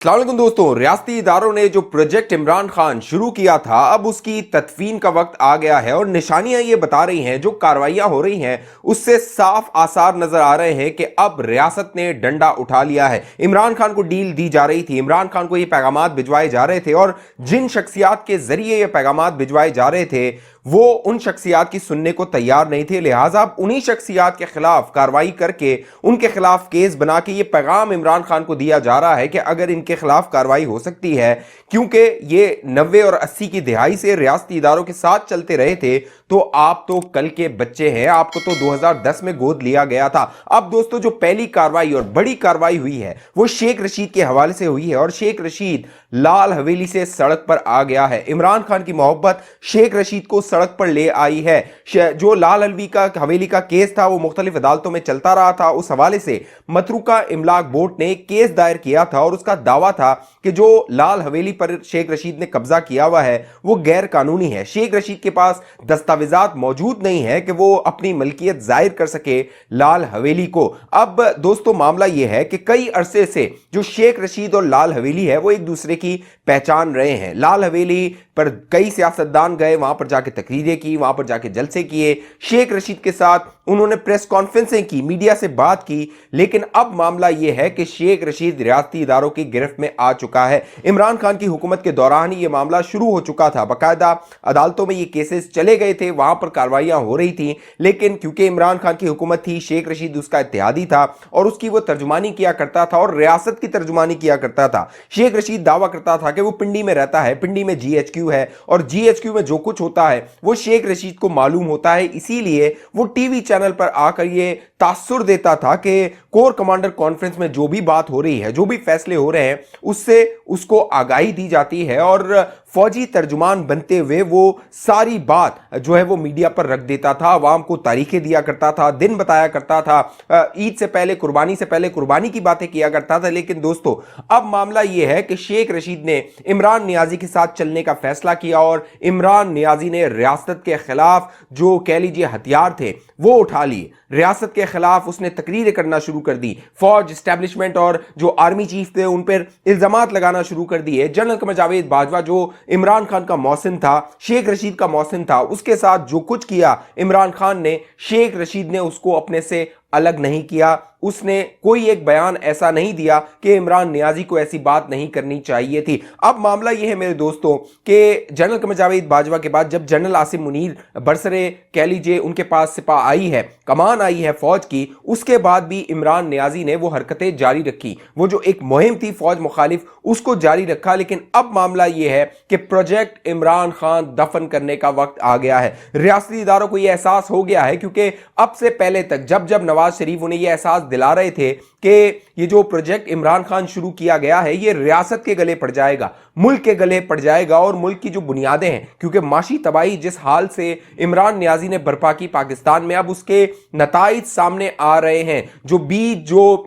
अस्सलाम वालेकुम दोस्तों, रियासती इदारों ने जो प्रोजेक्ट इमरान खान शुरू किया था, अब उसकी तदफीन का वक्त आ गया है और निशानियां ये बता रही हैं, जो कार्रवाइयां हो रही हैं उससे साफ आसार नजर आ रहे हैं कि अब रियासत ने डंडा उठा लिया है। इमरान खान को डील दी जा रही थी, इमरान खान को ये पैगामात भिजवाए जा रहे थे और जिन शख्सियात के जरिए ये पैगामात भिजवाए जा रहे थे वो उन शख्सियात की सुनने को तैयार नहीं थे। लिहाजा अब उन्हीं शख्सियात के खिलाफ कार्रवाई करके उनके खिलाफ केस बना के ये पैगाम इमरान खान को दिया जा रहा है कि अगर इनके खिलाफ कार्रवाई हो सकती है, क्योंकि ये 90 और 80 की दिहाई से रियासती इदारों के साथ चलते रहे थे, तो आप तो कल के बच्चे हैं, आपको तो 2010 में गोद लिया गया था। अब दोस्तों, जो पहली कार्रवाई और बड़ी कार्रवाई हुई है वो शेख रशीद के हवाले से हुई है और शेख रशीद लाल हवेली से सड़क पर आ गया है। इमरान खान की मोहब्बत शेख रशीद को सड़क पर ले आई है। जो लाल हवेली का केस था वो मुख्तलिफ अदालतों में चलता रहा था। उस हवाले से मतरूका इमलाक बोर्ड ने केस दायर किया था और उसका दावा था कि जो लाल हवेली पर शेख रशीद ने कब्जा किया हुआ है वो गैर कानूनी है। शेख रशीद के पास दस्तावेजात मौजूद नहीं है कि वो अपनी मलकियत जाहिर कर सके लाल हवेली को। अब दोस्तों, मामला यह है कि कई अरसे से जो शेख रशीद और लाल हवेली है वो एक दूसरे की पहचान रहे हैं। लाल हवेली पर कई सियासतदान गए, वहां पर जाके तकरीरें की, वहां पर जाके जलसे किए, शेख रशीद के साथ उन्होंने प्रेस कॉन्फ्रेंसें की, मीडिया से बात की। लेकिन अब मामला यह है कि शेख रशीद रियासती इदारों की गिरफ्त में आ चुका है। इमरान खान की हुकूमत के दौरान ही यह मामला शुरू हो चुका था, बाकायदा अदालतों में ये केसेस चले गए थे, वहां पर कार्रवाइयां हो रही थी। लेकिन क्योंकि इमरान खान की हुकूमत थी, शेख रशीद उसका इत्तेहादी था और उसकी वो तर्जुमानी किया करता था और रियासत की तर्जुमानी किया करता था। शेख रशीद दावा करता था कि वो पिंडी में रहता है, पिंडी में GHQ है और GHQ में जो कुछ होता है वो शेख रशीद को मालूम होता है। इसीलिए वो टीवी चैनल पर आकर ये तासुर देता था कि कोर कमांडर कॉन्फ्रेंस में जो भी बात हो रही है, जो भी फैसले हो रहे हैं, उससे उसको आगाही दी जाती है और फौजी तर्जुमान बनते हुए वो सारी बात जो है वो मीडिया पर रख देता था, आवाम को तारीखें दिया करता था, दिन बताया करता था, ईद से पहले, कुर्बानी से पहले कुर्बानी की बातें किया करता था। लेकिन दोस्तों, अब मामला यह है कि शेख रशीद ने इमरान नियाजी के साथ चलने का फैसला किया और इमरान नियाजी ने रियासत के खिलाफ जो कह लीजिए हथियार थे वो उठा लिए। रियासत के खिलाफ उसने तकरीरें करना शुरू कर दी, फौज एस्टेब्लिशमेंट और जो आर्मी चीफ थे उन पर इल्जामात लगाना शुरू कर दिए। जनरल कमर जावेद बाजवा जो इमरान खान का मौसिन था, शेख रशीद का मौसिन था, उसके साथ जो कुछ किया इमरान खान ने, शेख रशीद ने उसको अपने से अलग नहीं किया। उसने कोई एक बयान ऐसा नहीं दिया कि इमरान नियाजी को ऐसी बात नहीं करनी चाहिए थी। अब मामला यह है मेरे दोस्तों कि जनरल कमर जावेद बाजवा के बाद जब जनरल आसिम मुनीर बरसरे कह लीजिए उनके पास सिपाह आई है, कमान आई है फौज की, उसके बाद भी इमरान नियाजी ने वो हरकतें जारी रखी, वो जो एक मुहिम थी फौज मुखालिफ उसको जारी रखा। लेकिन अब मामला यह है कि प्रोजेक्ट इमरान खान दफन करने का वक्त आ गया है। रियासती इदारों को यह एहसास हो गया है, क्योंकि अब से पहले तक जब नवाज शरीफ उन्हें यह एहसास दिला रहे थे कि ये जो प्रोजेक्ट इमरान खान शुरू किया गया है ये रियासत के गले पड़ जाएगा, मुल्क के गले पड़ जाएगा और मुल्क की जो बुनियादें हैं, क्योंकि माशी तबाही जिस हाल से इमरान नियाजी ने बर्पा की पाकिस्तान में, अब उसके नताइज सामने आ रहे हैं। जो बीज जो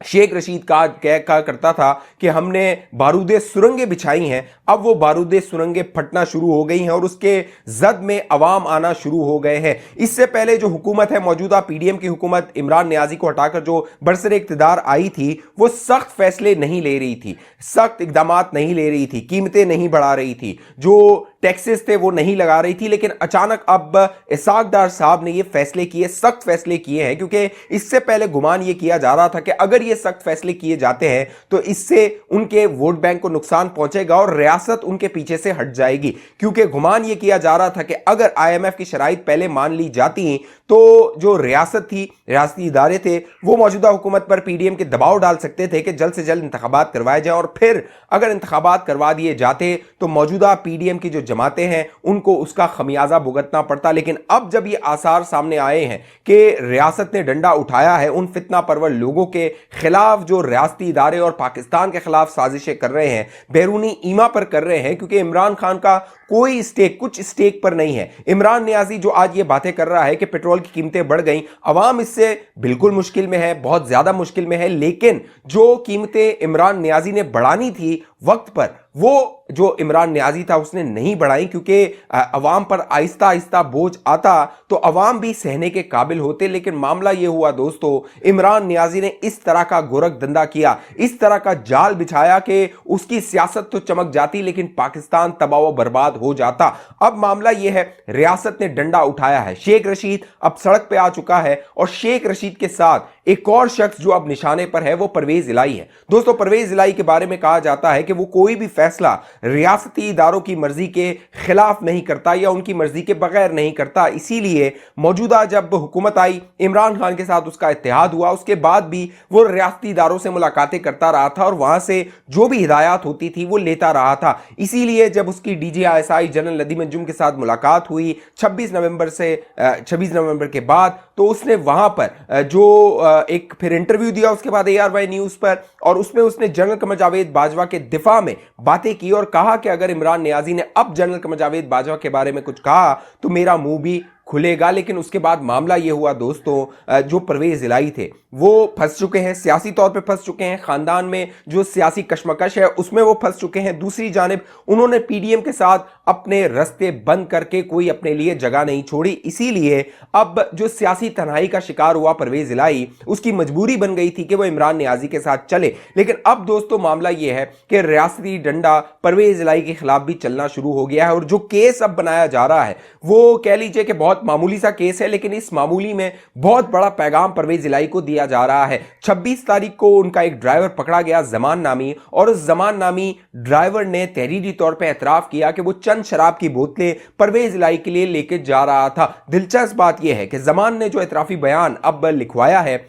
शेख रशीद कहा करता था कि हमने बारूदे सुरंगें बिछाई हैं, अब वो बारूदे सुरंगें फटना शुरू हो गई हैं और उसके जद में अवाम आना शुरू हो गए हैं। इससे पहले जो हुकूमत है, मौजूदा PDM की हुकूमत, इमरान नियाजी को हटाकर जो बरसरे इक़्तिदार आई थी, वो सख्त फैसले नहीं ले रही थी, सख्त इकदामात नहीं ले रही थी, कीमतें नहीं बढ़ा रही थी, जो टैक्सेस थे वो नहीं लगा रही थी। लेकिन अचानक अब इसाक डार साहब ने ये फैसले किए, सख्त फैसले किए हैं, क्योंकि इससे पहले गुमान ये किया जा रहा था कि अगर ये सख्त फैसले किए जाते हैं तो इससे उनके वोट बैंक को नुकसान पहुंचेगा और रियासत उनके पीछे से हट जाएगी। क्योंकि गुमान ये किया जा रहा था कि अगर IMF की शराइत पहले मान ली जाती तो जो रियासत थी, रियासती इदारे थे, वो मौजूदा हुकूमत पर PDM के दबाव डाल सकते थे कि जल्द से जल्द इंतखाबात करवाए जाए और फिर अगर इंतखाबात करवा दिए जाते तो मौजूदा PDM की जो जमातें हैं उनको उसका खमियाजा भुगतना पड़ता। लेकिन अब जब ये आसार सामने आए हैं कि रियासत ने डंडा उठाया है उन फितना परवर लोगों के खिलाफ जो रियासती इदारे और पाकिस्तान के खिलाफ साजिशें कर रहे हैं, बैरूनी ईमा पर कर रहे हैं, क्योंकि इमरान खान का कोई स्टेक, कुछ स्टेक पर नहीं है। इमरान नियाजी जो आज ये बातें कर रहा है कि पेट्रोल की कीमतें बढ़ गई, अवाम इससे बिल्कुल मुश्किल में है, बहुत ज्यादा मुश्किल में है। लेकिन जो कीमतें इमरान नियाजी ने बढ़ानी थी वक्त पर, वो जो इमरान नियाजी था उसने नहीं बढ़ाई, क्योंकि अवाम पर आहिस्ता आहिस्ता बोझ आता तो अवाम भी सहने के काबिल होते। लेकिन मामला यह हुआ दोस्तों, इमरान नियाजी ने इस तरह का गोरख धंधा किया, इस तरह का जाल बिछाया कि उसकी सियासत तो चमक जाती लेकिन पाकिस्तान तबाह व बर्बाद हो जाता। अब मामला यह है, रियासत ने डंडा उठाया है, शेख रशीद अब सड़क पे आ चुका है और शेख रशीद के साथ एक और शख्स जो अब निशाने पर है वो परवेज इलाही है। दोस्तों, परवेज इलाही के बारे में कहा जाता है कि वो कोई भी फैसला रियासती इदारों की मर्जी के खिलाफ नहीं करता या उनकी मर्जी के बगैर नहीं करता। इसीलिए मौजूदा जब हुकूमत आई, इमरान खान के साथ उसका इत्तेहाद हुआ, उसके बाद भी वो रियासती इदारों से मुलाकातें करता रहा था और वहां से जो भी हिदायत होती थी वो लेता रहा था। इसीलिए जब उसकी DGI जनरल नदीम अंजुम के साथ मुलाकात हुई 26 नवंबर के बाद, तो उसने वहां पर जो एक फिर इंटरव्यू दिया उसके बाद ARY न्यूज पर, और उसमें उसने जनरल कमर जावेद बाजवा के दिफा में बातें की और कहा कि अगर इमरान नियाजी ने अब जनरल कमर जावेद बाजवा के बारे में कुछ कहा तो मेरा मुंह भी खुलेगा। लेकिन उसके बाद मामला यह हुआ दोस्तों, जो परवेज इलाही थे वो फंस चुके हैं, सियासी तौर पे फंस चुके हैं, खानदान में जो सियासी कशमकश है उसमें वो फंस चुके हैं। दूसरी जानिब उन्होंने PDM के साथ अपने रास्ते बंद करके कोई अपने लिए जगह नहीं छोड़ी। इसीलिए अब जो सियासी तन्हाई का शिकार हुआ परवेज इलाही, उसकी मजबूरी बन गई थी कि वो इमरान नियाजी के साथ चले। लेकिन अब दोस्तों मामला यह है कि रियासती डंडा परवेज इलाही के खिलाफ भी चलना शुरू हो गया है और जो केस अब बनाया जा रहा है वो कह लीजिए कि बहुत मामूली सा केस है, लेकिन इस मामूली में बहुत बड़ा पैगाम परवेज इलाही को दिया जा रहा है। 26 तारीख को उनका एक ड्राइवर पकड़ा गया जमान नामी, और उस जमान नामी ड्राइवर ने तहरीरी तौर पे एतराफ किया कि वो चंद शराब की बोतलें परवेज इलाही के लिए लेके जा रहा था। दिलचस्प बात यह है कि जमान ने जो एतराफी बयान अब लिखवाया है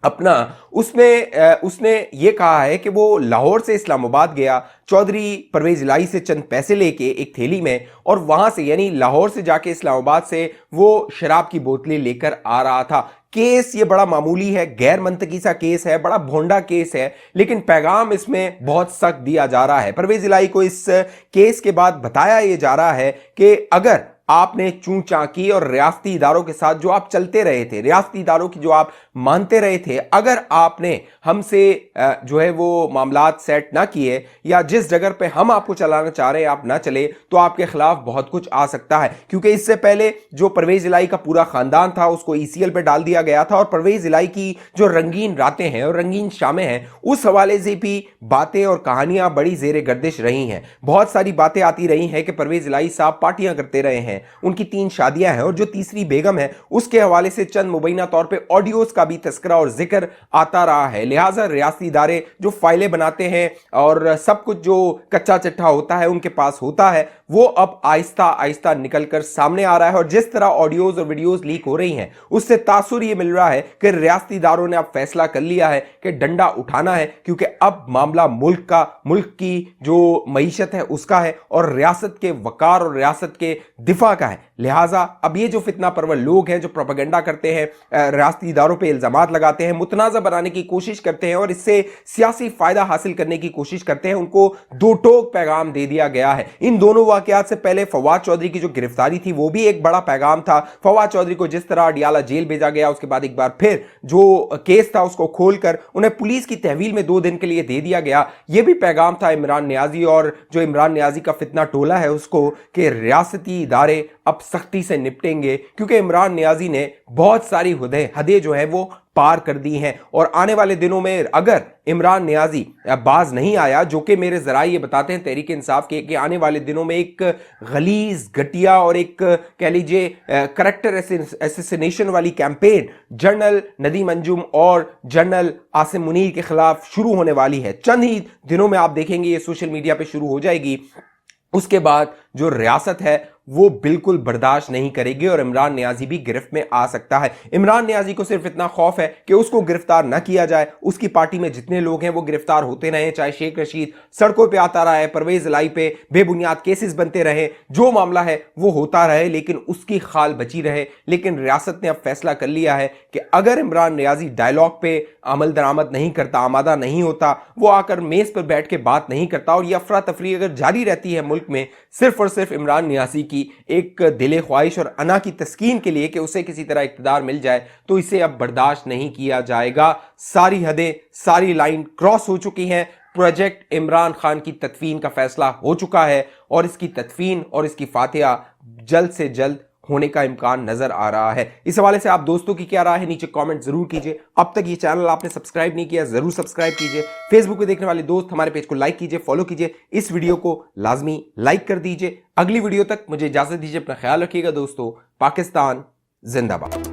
अपना, उसमें उसने ये कहा है कि वो लाहौर से इस्लामाबाद गया चौधरी परवेज इलाही से चंद पैसे लेके एक थैली में, और वहां से यानी लाहौर से जाके इस्लामाबाद से वो शराब की बोतलें लेकर आ रहा था। केस ये बड़ा मामूली है, गैर मंतकी सा केस है, बड़ा भोंडा केस है, लेकिन पैगाम इसमें बहुत सख्त दिया जा रहा है। परवेज इलाही को इस केस के बाद बताया यह जा रहा है कि अगर आपने चूं चां की और रियासती इदारों के साथ जो आप चलते रहे थे, रियासती इदारों की जो आप मानते रहे थे, अगर आपने हमसे जो है वो मामलात सेट ना किए या जिस जगह पे हम आपको चलाना चाह रहे हैं आप ना चले, तो आपके खिलाफ बहुत कुछ आ सकता है। क्योंकि इससे पहले जो परवेज इलाही का पूरा खानदान था उसको ECL पे डाल दिया गया था, और परवेज इलाही की जो रंगीन रातें हैं और रंगीन शामें हैं उस हवाले से भी बातें और कहानियां बड़ी जेर गर्दिश रही हैं। बहुत सारी बातें आती रही हैं कि परवेज इलाही साहब पार्टियां करते रहे हैं, उनकी 3 शादियां हैं और जो तीसरी बेगम है उसके हवाले से चंद मुबैना तौर पे ऑडियोज का भी तस्करा और जिक्र आता रहा है। लिहाजा रियासती इदारे जो फाइलें बनाते हैं और सब कुछ जो कच्चा चिट्ठा होता है उनके पास होता है, वो अब आहिस्ता आहिस्ता निकलकर सामने आ रहा है। और जिस तरह ऑडियोज और वीडियोज लीक हो रही हैं उससे तासुर ये मिल रहा है कि रियासती इदारों ने अब फैसला कर लिया है कि डंडा उठाना है, क्योंकि अब मामला मुल्क की जो मईशत है उसका है और रियासत के वकार और रियासत के दिफा का है। लिहाजा अब ये जो फितना परवर लोग हैं जो प्रोपेगेंडा करते हैं, रियासती इदारों पे इल्जामात लगाते हैं, मुतनाज़ा बनाने की कोशिश करते हैं और इससे सियासी फायदा हासिल करने की कोशिश करते हैं, उनको दो टोक पैगाम दे दिया गया है। इन दोनों वाकयात से पहले फवाद चौधरी की जो गिरफ्तारी थी वो भी एक बड़ा पैगाम था। फवाद चौधरी को जिस तरह अडियाला जेल भेजा गया, उसके बाद एक बार फिर जो केस था उसको खोलकर उन्हें पुलिस की तहवील में 2 दिन के लिए दे दिया गया, यह भी पैगाम था इमरान नियाजी और जो इमरान नियाजी का फितना टोला है उसको, कि रियासती इदारे अब सख्ती से निपटेंगे, क्योंकि इमरान नियाजी ने बहुत सारी हदें जो है वो पार कर दी हैं। और आने वाले दिनों में अगर इमरान नियाजी बाज नहीं आया, जो कि मेरे जराए ये बताते हैं तहरीक इंसाफ के, कि आने वाले दिनों में एक गलीज घटिया और एक कह लीजिए करैक्टर एसेसिनेशन वाली कैंपेन जनरल नदीम अंजुम और जनरल आसिम मुनीर के खिलाफ शुरू होने वाली है। चंद ही दिनों में आप देखेंगे ये सोशल मीडिया पे शुरू हो जाएगी। उसके बाद जो रियासत है वो बिल्कुल बर्दाश्त नहीं करेगी और इमरान नियाजी भी गिरफ्त में आ सकता है। इमरान नियाजी को सिर्फ इतना खौफ है कि उसको गिरफ्तार ना किया जाए, उसकी पार्टी में जितने लोग हैं वो गिरफ्तार होते रहे, चाहे शेख रशीद सड़कों पे आता रहा है, परवेज इलाही पे बेबुनियाद केसेस बनते रहे, जो मामला है वो होता रहे, लेकिन उसकी खाल बची रहे। लेकिन रियासत ने अब फैसला कर लिया है कि अगर इमरान नियाजी डायलॉग पे अमल दरामद नहीं करता, आमादा नहीं होता, वो आकर मेज पर बैठ के बात नहीं करता और ये अफरा तफरी अगर जारी रहती है मुल्क में सिर्फ और सिर्फ इमरान नियाजी की एक दिले ख्वाहिश और अना की तस्कीन के लिए कि उसे किसी तरह इख्तिदार मिल जाए, तो इसे अब बर्दाश्त नहीं किया जाएगा। सारी हदें, सारी लाइन क्रॉस हो चुकी हैं। प्रोजेक्ट इमरान खान की तदफीन का फैसला हो चुका है और इसकी तदफीन और इसकी फातिहा जल्द से जल्द होने का इम्कान नजर आ रहा है। इस हवाले से आप दोस्तों की क्या राय है नीचे कमेंट जरूर कीजिए। अब तक ये चैनल आपने सब्सक्राइब नहीं किया जरूर सब्सक्राइब कीजिए। फेसबुक पे देखने वाले दोस्त हमारे पेज को लाइक कीजिए, फॉलो कीजिए, इस वीडियो को लाजमी लाइक कर दीजिए। अगली वीडियो तक मुझे इजाजत दीजिए, अपना ख्याल रखिएगा दोस्तों। पाकिस्तान जिंदाबाद।